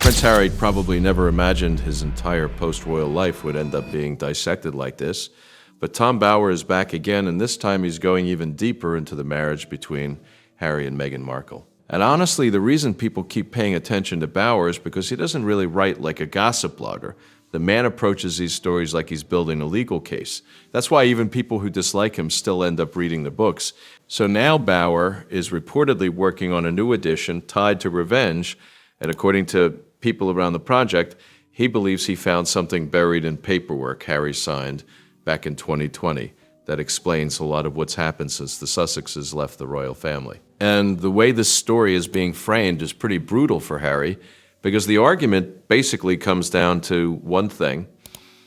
Prince Harry probably never imagined his entire post-royal life would end up being dissected like this. But Tom Bower is back again, and this time he's going even deeper into the marriage between Harry and Meghan Markle. And honestly, the reason people keep paying attention to Bower is because he doesn't really write like a gossip blogger. The man approaches these stories like he's building a legal case. That's why even people who dislike him still end up reading the books. So now Bower is reportedly working on a new edition tied to revenge, and according to people around the project, he believes he found something buried in paperwork Harry signed back in 2020 that explains a lot of what's happened since the Sussexes left the royal family. And the way this story is being framed is pretty brutal for Harry, because the argument basically comes down to one thing.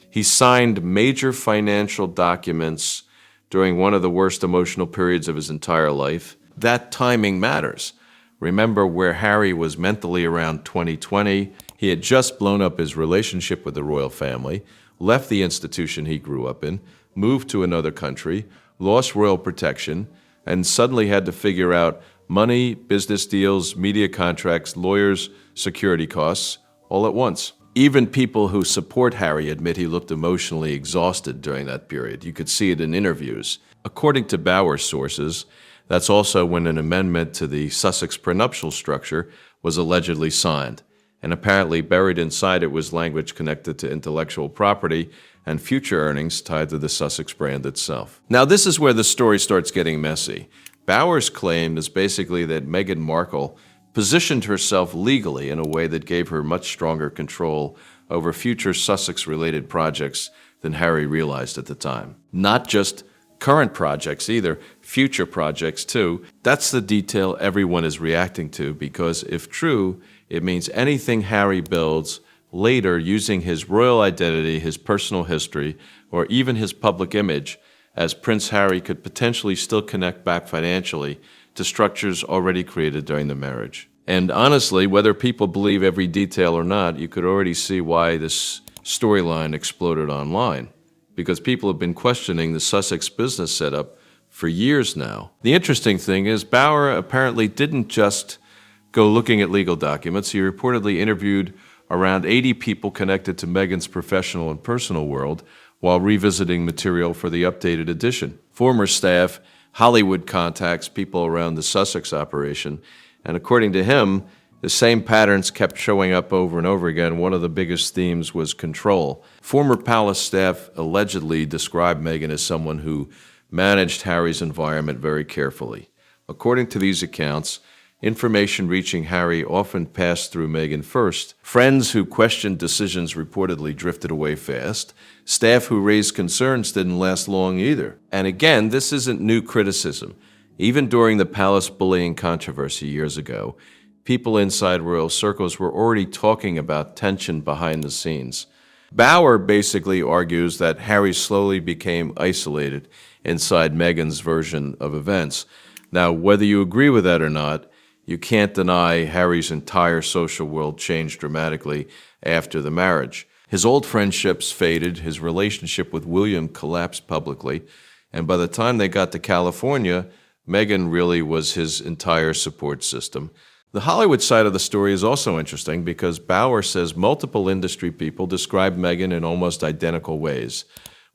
He signed major financial documents during one of the worst emotional periods of his entire life. That timing matters. Remember where Harry was mentally around 2020. He had just blown up his relationship with the royal family, left the institution he grew up in, moved to another country, lost royal protection, and suddenly had to figure out money, business deals, media contracts, lawyers, security costs, all at once. Even people who support Harry admit he looked emotionally exhausted during that period. You could see it in interviews. According to Bower's sources, that's also when an amendment to the Sussex prenuptial structure was allegedly signed. And apparently buried inside it was language connected to intellectual property and future earnings tied to the Sussex brand itself. Now, this is where the story starts getting messy. Bower's claim is basically that Meghan Markle positioned herself legally in a way that gave her much stronger control over future Sussex-related projects than Harry realized at the time. Not just current projects either, future projects too. That's the detail everyone is reacting to, because if true, it means anything Harry builds later using his royal identity, his personal history, or even his public image, as Prince Harry could potentially still connect back financially to structures already created during the marriage. And honestly, whether people believe every detail or not, you could already see why this storyline exploded online, because people have been questioning the Sussex business setup for years now. The interesting thing is Bower apparently didn't just go looking at legal documents. He reportedly interviewed around 80 people connected to Meghan's professional and personal world while revisiting material for the updated edition. Former staff, Hollywood contacts, people around the Sussex operation, and according to him, the same patterns kept showing up over and over again. One of the biggest themes was control. Former palace staff allegedly described Meghan as someone who managed Harry's environment very carefully. According to these accounts, information reaching Harry often passed through Meghan first. Friends who questioned decisions reportedly drifted away fast. Staff who raised concerns didn't last long either. And again, this isn't new criticism. Even during the palace bullying controversy years ago, people inside royal circles were already talking about tension behind the scenes. Bower basically argues that Harry slowly became isolated inside Meghan's version of events. Now, whether you agree with that or not, you can't deny Harry's entire social world changed dramatically after the marriage. His old friendships faded, his relationship with William collapsed publicly, and by the time they got to California, Meghan really was his entire support system. The Hollywood side of the story is also interesting because Bower says multiple industry people describe Meghan in almost identical ways,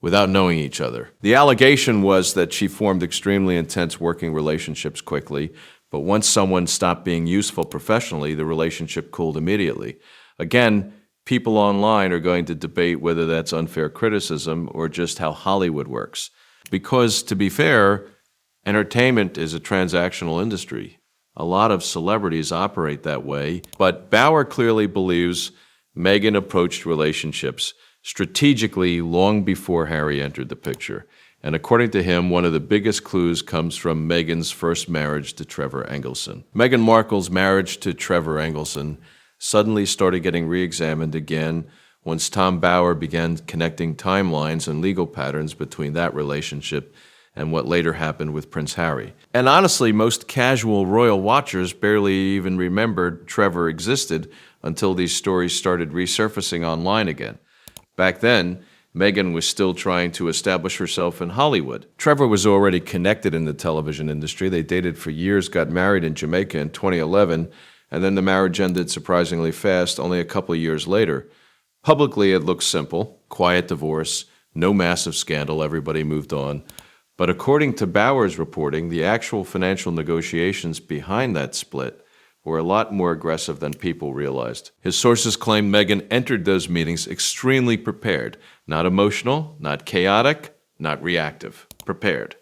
without knowing each other. The allegation was that she formed extremely intense working relationships quickly, but once someone stopped being useful professionally, the relationship cooled immediately. Again, people online are going to debate whether that's unfair criticism or just how Hollywood works. Because, to be fair, entertainment is a transactional industry. A lot of celebrities operate that way, but Bower clearly believes Meghan approached relationships strategically long before Harry entered the picture. And according to him, one of the biggest clues comes from Meghan's first marriage to Trevor Engelson. Meghan Markle's marriage to Trevor Engelson suddenly started getting re-examined again once Tom Bower began connecting timelines and legal patterns between that relationship and what later happened with Prince Harry. And honestly, most casual royal watchers barely even remembered Trevor existed until these stories started resurfacing online again. Back then, Meghan was still trying to establish herself in Hollywood. Trevor was already connected in the television industry. They dated for years, got married in Jamaica in 2011, and then the marriage ended surprisingly fast, only a couple of years later. Publicly, it looks simple, quiet divorce, no massive scandal, everybody moved on. But according to Bauer's reporting, the actual financial negotiations behind that split were a lot more aggressive than people realized. His sources claim Meghan entered those meetings extremely prepared, not emotional, not chaotic, not reactive, prepared.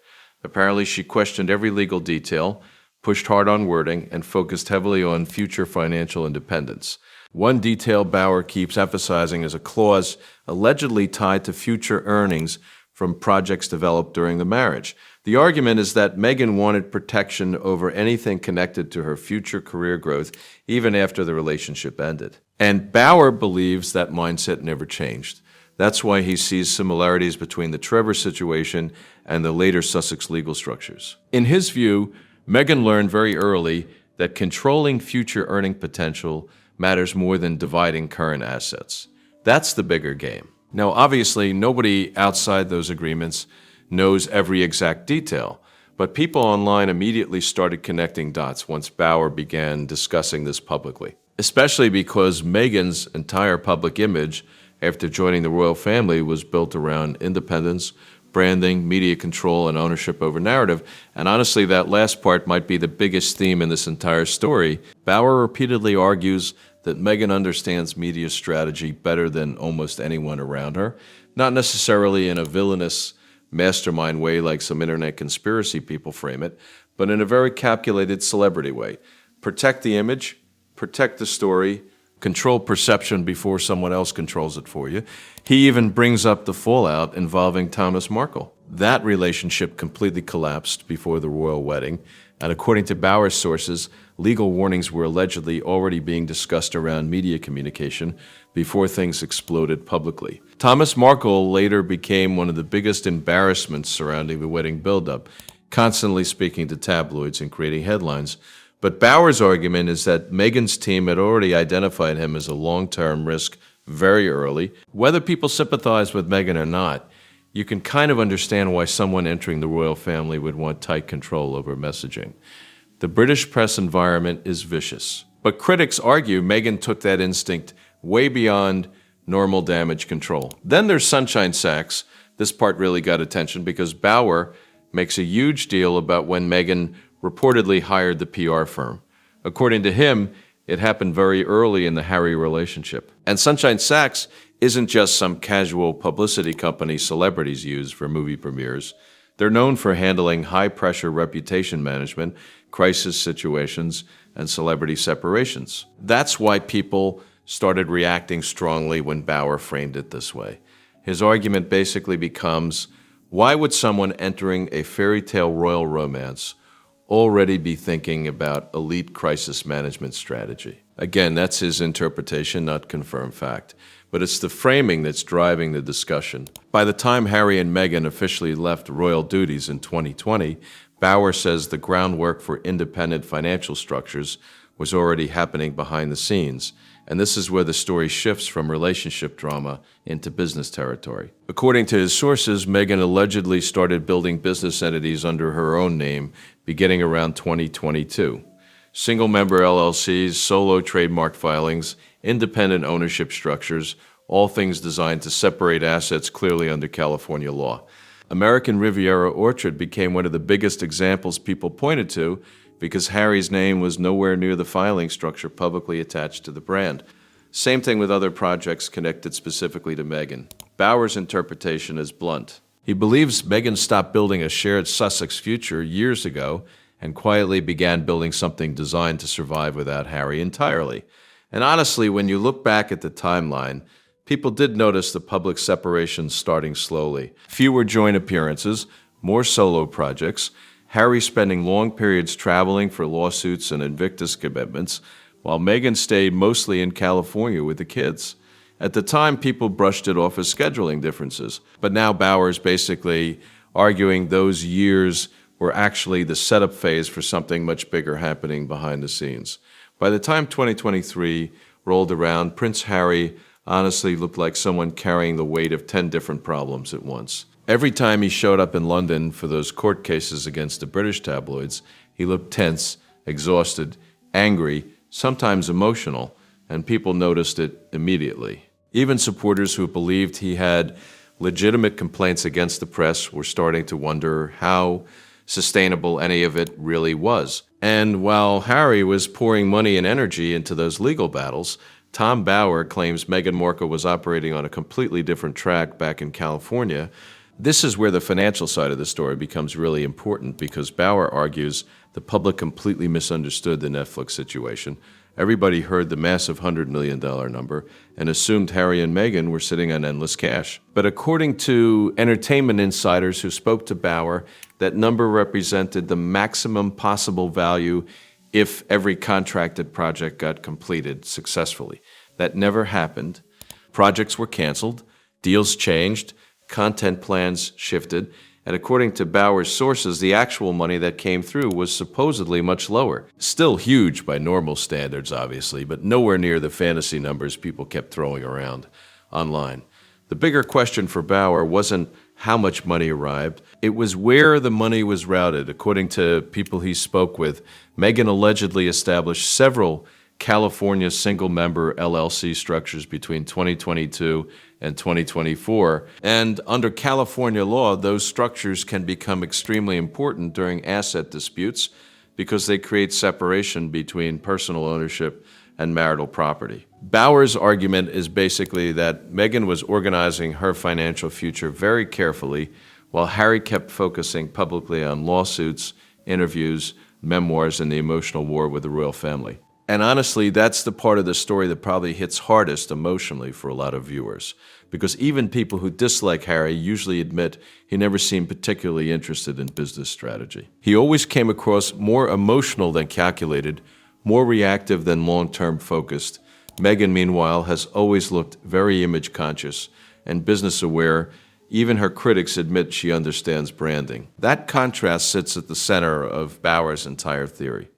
Apparently, she questioned every legal detail, pushed hard on wording, and focused heavily on future financial independence. One detail Bauer keeps emphasizing is a clause allegedly tied to future earnings from projects developed during the marriage. The argument is that Meghan wanted protection over anything connected to her future career growth, even after the relationship ended. And Bauer believes that mindset never changed. That's why he sees similarities between the Trevor situation and the later Sussex legal structures. In his view, Meghan learned very early that controlling future earning potential matters more than dividing current assets. That's the bigger game. Now, obviously, nobody outside those agreements knows every exact detail, but people online immediately started connecting dots once Bauer began discussing this publicly, especially because Meghan's entire public image after joining the royal family was built around independence, branding, media control, and ownership over narrative. And honestly, that last part might be the biggest theme in this entire story. Bauer repeatedly argues that Meghan understands media strategy better than almost anyone around her, not necessarily in a villainous mastermind way like some internet conspiracy people frame it, but in a very calculated celebrity way. Protect the image, protect the story, control perception before someone else controls it for you. He even brings up the fallout involving Thomas Markle. That relationship completely collapsed before the royal wedding, and according to Bauer's sources, legal warnings were allegedly already being discussed around media communication before things exploded publicly. Thomas Markle later became one of the biggest embarrassments surrounding the wedding buildup, constantly speaking to tabloids and creating headlines. But Bauer's argument is that Meghan's team had already identified him as a long-term risk very early. Whether people sympathize with Meghan or not, you can kind of understand why someone entering the royal family would want tight control over messaging. The British press environment is vicious. But critics argue Meghan took that instinct way beyond normal damage control. Then there's Sunshine Sachs. This part really got attention because Bauer makes a huge deal about when Meghan reportedly hired the PR firm. According to him, it happened very early in the Harry relationship. And Sunshine Sachs isn't just some casual publicity company celebrities use for movie premieres. They're known for handling high-pressure reputation management, crisis situations, and celebrity separations. That's why people started reacting strongly when Bauer framed it this way. His argument basically becomes, why would someone entering a fairy tale royal romance already be thinking about elite crisis management strategy? Again, that's his interpretation, not confirmed fact. But it's the framing that's driving the discussion. By the time Harry and Meghan officially left royal duties in 2020, Bauer says the groundwork for independent financial structures was already happening behind the scenes. And this is where the story shifts from relationship drama into business territory. According to his sources, Meghan allegedly started building business entities under her own name beginning around 2022. Single-member LLCs, solo trademark filings, independent ownership structures, all things designed to separate assets clearly under California law. American Riviera Orchard became one of the biggest examples people pointed to because Harry's name was nowhere near the filing structure publicly attached to the brand. Same thing with other projects connected specifically to Meghan. Bauer's interpretation is blunt. He believes Meghan stopped building a shared Sussex future years ago and quietly began building something designed to survive without Harry entirely. And honestly, when you look back at the timeline, people did notice the public separation starting slowly. Fewer joint appearances, more solo projects, Harry spending long periods traveling for lawsuits and Invictus commitments, while Meghan stayed mostly in California with the kids. At the time, people brushed it off as scheduling differences, but now Bauer's basically arguing those years were actually the setup phase for something much bigger happening behind the scenes. By the time 2023 rolled around, Prince Harry honestly looked like someone carrying the weight of 10 different problems at once. Every time he showed up in London for those court cases against the British tabloids, he looked tense, exhausted, angry, sometimes emotional, and people noticed it immediately. Even supporters who believed he had legitimate complaints against the press were starting to wonder how sustainable any of it really was. And while Harry was pouring money and energy into those legal battles, Tom Bauer claims Meghan Markle was operating on a completely different track back in California. This is where the financial side of the story becomes really important because Bauer argues the public completely misunderstood the Netflix situation. Everybody heard the massive $100 million number and assumed Harry and Meghan were sitting on endless cash. But according to entertainment insiders who spoke to Bauer, that number represented the maximum possible value if every contracted project got completed successfully. That never happened. Projects were canceled, deals changed, content plans shifted, and according to Bauer's sources, the actual money that came through was supposedly much lower. Still huge by normal standards, obviously, but nowhere near the fantasy numbers people kept throwing around online. The bigger question for Bauer wasn't how much money arrived, it was where the money was routed. According to people he spoke with, Meghan allegedly established several California single-member LLC structures between 2022 and 2024. And under California law, those structures can become extremely important during asset disputes because they create separation between personal ownership and marital property. Bauer's argument is basically that Meghan was organizing her financial future very carefully while Harry kept focusing publicly on lawsuits, interviews, memoirs, and the emotional war with the royal family. And honestly, that's the part of the story that probably hits hardest emotionally for a lot of viewers, because even people who dislike Harry usually admit he never seemed particularly interested in business strategy. He always came across more emotional than calculated, more reactive than long-term focused. Meghan, meanwhile, has always looked very image-conscious and business-aware. Even her critics admit she understands branding. That contrast sits at the center of Bauer's entire theory.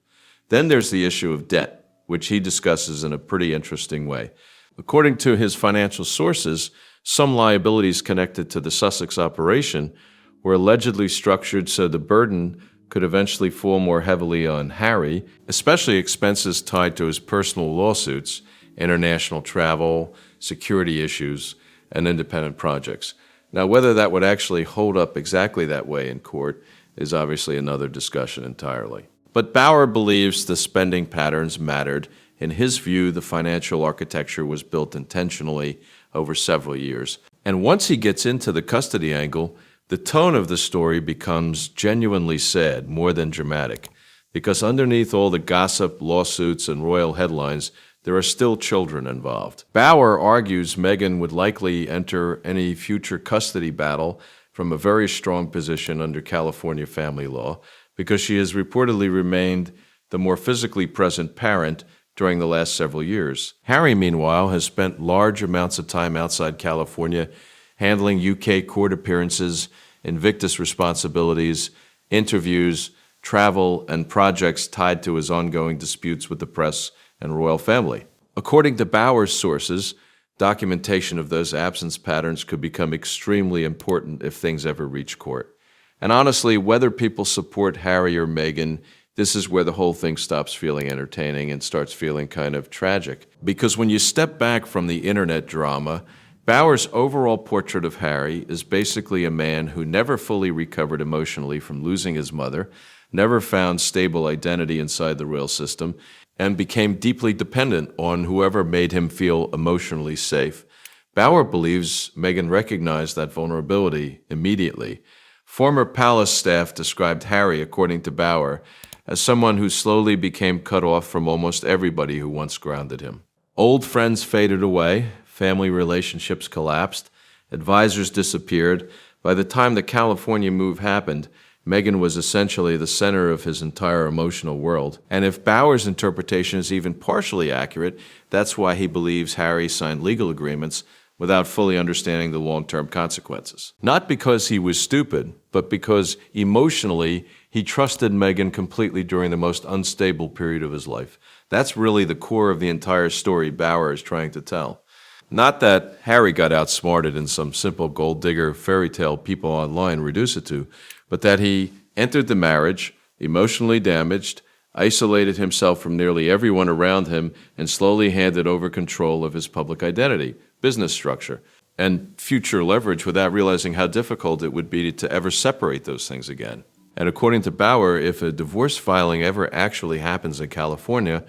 Then there's the issue of debt, which he discusses in a pretty interesting way. According to his financial sources, some liabilities connected to the Sussex operation were allegedly structured so the burden could eventually fall more heavily on Harry, especially expenses tied to his personal lawsuits, international travel, security issues, and independent projects. Now, whether that would actually hold up exactly that way in court is obviously another discussion entirely. But Bauer believes the spending patterns mattered. In his view, the financial architecture was built intentionally over several years. And once he gets into the custody angle, the tone of the story becomes genuinely sad, more than dramatic, because underneath all the gossip, lawsuits, and royal headlines, there are still children involved. Bauer argues Meghan would likely enter any future custody battle from a very strong position under California family law, because she has reportedly remained the more physically present parent during the last several years. Harry, meanwhile, has spent large amounts of time outside California handling UK court appearances, Invictus responsibilities, interviews, travel, and projects tied to his ongoing disputes with the press and royal family. According to Bauer's sources, documentation of those absence patterns could become extremely important if things ever reach court. And honestly, whether people support Harry or Meghan, this is where the whole thing stops feeling entertaining and starts feeling kind of tragic. Because when you step back from the internet drama, Bauer's overall portrait of Harry is basically a man who never fully recovered emotionally from losing his mother, never found stable identity inside the royal system, and became deeply dependent on whoever made him feel emotionally safe. Bauer believes Meghan recognized that vulnerability immediately. Former palace staff described Harry, according to Bauer, as someone who slowly became cut off from almost everybody who once grounded him. Old friends faded away, family relationships collapsed, advisors disappeared. By the time the California move happened, Meghan was essentially the center of his entire emotional world. And if Bauer's interpretation is even partially accurate, that's why he believes Harry signed legal agreements without fully understanding the long-term consequences. Not because he was stupid, but because emotionally he trusted Meghan completely during the most unstable period of his life. That's really the core of the entire story Bauer is trying to tell. Not that Harry got outsmarted in some simple gold digger fairy tale people online reduce it to, but that he entered the marriage emotionally damaged, isolated himself from nearly everyone around him, and slowly handed over control of his public identity, business structure, and future leverage without realizing how difficult it would be to ever separate those things again. And according to Bauer, if a divorce filing ever actually happens in California,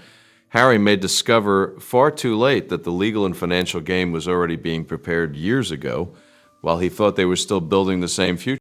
Harry may discover far too late that the legal and financial game was already being prepared years ago, while he thought they were still building the same future.